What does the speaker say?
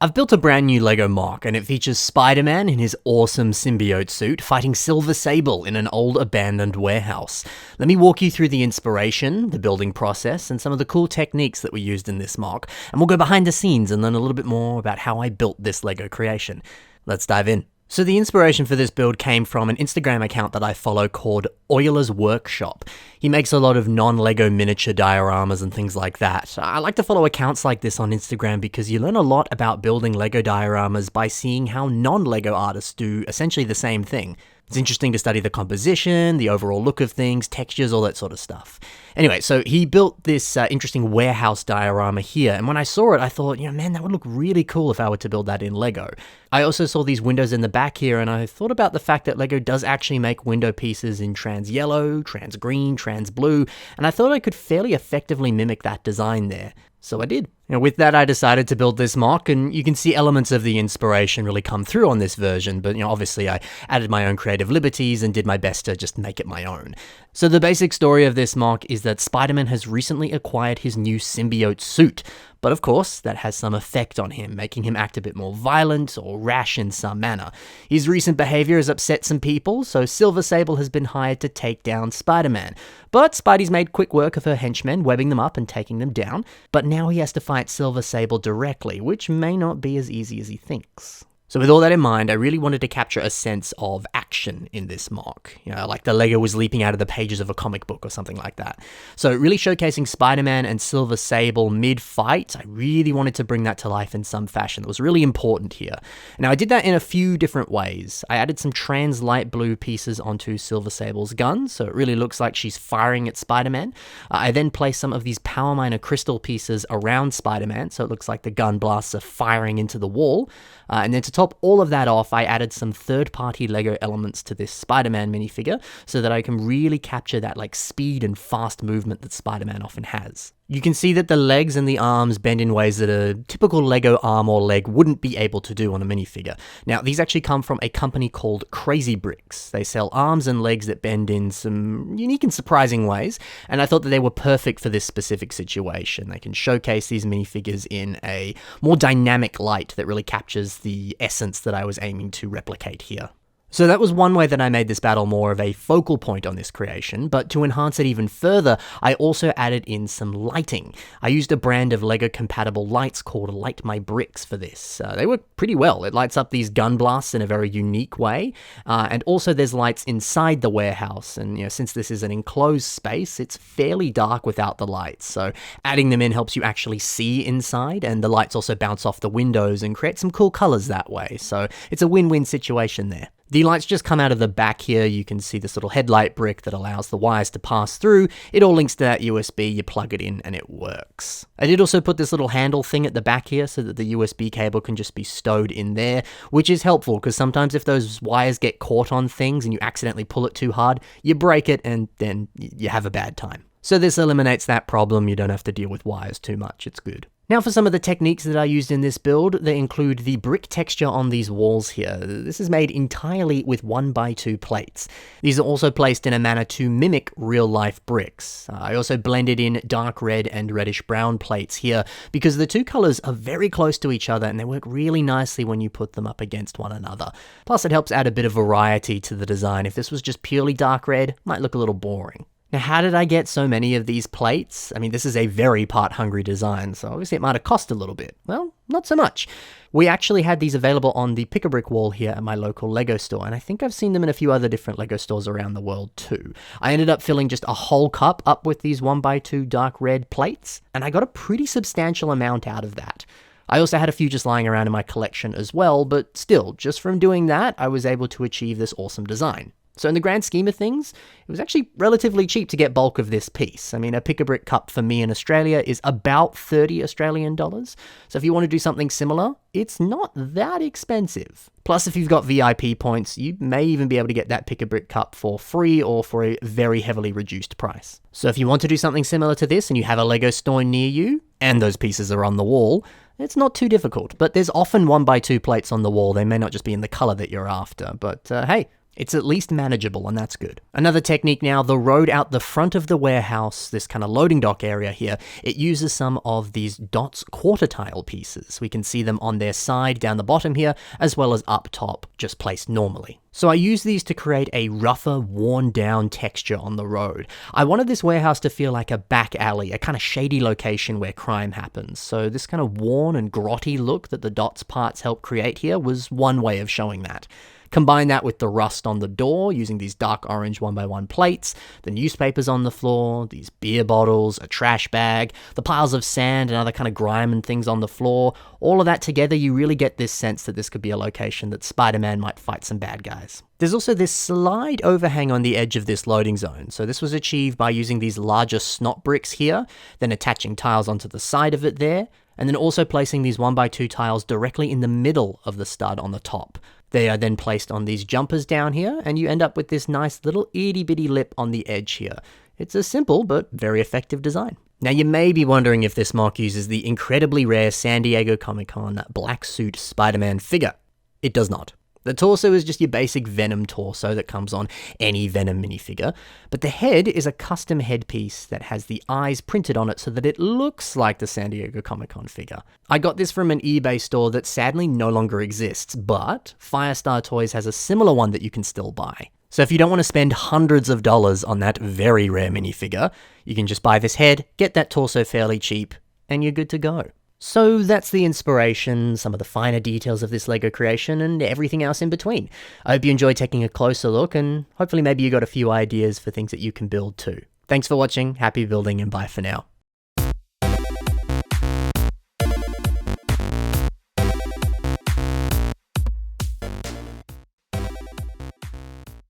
I've built a brand new LEGO MOC, and it features Spider-Man in his awesome symbiote suit fighting Silver Sable in an old abandoned warehouse. Let me walk you through the inspiration, the building process, and some of the cool techniques that were used in this MOC, and we'll go behind the scenes and learn a little bit more about how I built this LEGO creation. Let's dive in. So the inspiration for this build came from an Instagram account that I follow called Euler's Workshop. He makes a lot of non-LEGO miniature dioramas and things like that. I like to follow accounts like this on Instagram because you learn a lot about building LEGO dioramas by seeing how non-LEGO artists do essentially the same thing. It's interesting to study the composition, the overall look of things, textures, all that sort of stuff. Anyway, so he built this interesting warehouse diorama here, and when I saw it, I thought, man, that would look really cool if I were to build that in LEGO. I also saw these windows in the back here, and I thought about the fact that LEGO does actually make window pieces in trans yellow, trans green, trans blue, and I thought I could fairly effectively mimic that design there. So I did. With that, I decided to build this MOC, and you can see elements of the inspiration really come through on this version, but obviously I added my own creative liberties and did my best to just make it my own. So the basic story of this MOC is that Spider-Man has recently acquired his new symbiote suit, but of course, that has some effect on him, making him act a bit more violent or rash in some manner. His recent behavior has upset some people, so Silver Sable has been hired to take down Spider-Man. But Spidey's made quick work of her henchmen, webbing them up and taking them down, but now he has to fight Silver Sable directly, which may not be as easy as he thinks. So with all that in mind, I really wanted to capture a sense of action in this MOC, like the LEGO was leaping out of the pages of a comic book or something like that. So really showcasing Spider-Man and Silver Sable mid-fight, I really wanted to bring that to life in some fashion that was really important here. Now I did that in a few different ways. I added some trans light blue pieces onto Silver Sable's gun, so it really looks like she's firing at Spider-Man. I then placed some of these Power Miner crystal pieces around Spider-Man, so it looks like the gun blasts are firing into the wall. And then to top all of that off, I added some third-party LEGO elements to this Spider-Man minifigure so that I can really capture that speed and fast movement that Spider-Man often has. You can see that the legs and the arms bend in ways that a typical LEGO arm or leg wouldn't be able to do on a minifigure. Now, these actually come from a company called Crazy Bricks. They sell arms and legs that bend in some unique and surprising ways, and I thought that they were perfect for this specific situation. They can showcase these minifigures in a more dynamic light that really captures the essence that I was aiming to replicate here. So that was one way that I made this battle more of a focal point on this creation, but to enhance it even further, I also added in some lighting. I used a brand of LEGO-compatible lights called Light My Bricks for this. They work pretty well. It lights up these gun blasts in a very unique way, and also there's lights inside the warehouse, and since this is an enclosed space, it's fairly dark without the lights, so adding them in helps you actually see inside, and the lights also bounce off the windows and create some cool colors that way, so it's a win-win situation there. The lights just come out of the back here. You can see this little headlight brick that allows the wires to pass through. It all links to that USB, you plug it in and it works. I did also put this little handle thing at the back here so that the USB cable can just be stowed in there, which is helpful because sometimes if those wires get caught on things and you accidentally pull it too hard, you break it and then you have a bad time. So this eliminates that problem. You don't have to deal with wires too much. It's good. Now for some of the techniques that I used in this build, they include the brick texture on these walls here. This is made entirely with 1x2 plates. These are also placed in a manner to mimic real-life bricks. I also blended in dark red and reddish brown plates here because the two colors are very close to each other and they work really nicely when you put them up against one another. Plus it helps add a bit of variety to the design. If this was just purely dark red, it might look a little boring. Now, how did I get so many of these plates? I mean, this is a very part-hungry design, so obviously it might have cost a little bit. Well, not so much. We actually had these available on the Pick-a-Brick wall here at my local LEGO store, and I think I've seen them in a few other different LEGO stores around the world too. I ended up filling just a whole cup up with these 1x2 dark red plates, and I got a pretty substantial amount out of that. I also had a few just lying around in my collection as well, but still, just from doing that, I was able to achieve this awesome design. So in the grand scheme of things, it was actually relatively cheap to get bulk of this piece. I mean, a Pick-a-Brick cup for me in Australia is about $30 Australian. So if you want to do something similar, it's not that expensive. Plus, if you've got VIP points, you may even be able to get that Pick-a-Brick cup for free or for a very heavily reduced price. So if you want to do something similar to this and you have a LEGO store near you, and those pieces are on the wall, it's not too difficult. But there's often 1x2 plates on the wall. They may not just be in the color that you're after, but hey, It's at least manageable, and that's good. Another technique now, the road out the front of the warehouse, this kind of loading dock area here, it uses some of these dots quarter tile pieces. We can see them on their side down the bottom here, as well as up top, just placed normally. So I use these to create a rougher, worn down texture on the road. I wanted this warehouse to feel like a back alley, a kind of shady location where crime happens. So this kind of worn and grotty look that the dots parts help create here was one way of showing that. Combine that with the rust on the door using these dark orange 1x1 plates, the newspapers on the floor, these beer bottles, a trash bag, the piles of sand and other kind of grime and things on the floor. All of that together, you really get this sense that this could be a location that Spider-Man might fight some bad guys. There's also this slight overhang on the edge of this loading zone. So this was achieved by using these larger snot bricks here, then attaching tiles onto the side of it there, and then also placing these 1x2 tiles directly in the middle of the stud on the top. They are then placed on these jumpers down here, and you end up with this nice little itty-bitty lip on the edge here. It's a simple but very effective design. Now you may be wondering if this MOC uses the incredibly rare San Diego Comic-Con black suit Spider-Man figure. It does not. The torso is just your basic Venom torso that comes on any Venom minifigure, but the head is a custom headpiece that has the eyes printed on it so that it looks like the San Diego Comic-Con figure. I got this from an eBay store that sadly no longer exists, but Firestar Toys has a similar one that you can still buy. So if you don't want to spend hundreds of dollars on that very rare minifigure, you can just buy this head, get that torso fairly cheap, and you're good to go. So that's the inspiration, some of the finer details of this LEGO creation, and everything else in between. I hope you enjoyed taking a closer look, and hopefully maybe you got a few ideas for things that you can build too. Thanks for watching, happy building, and bye for now.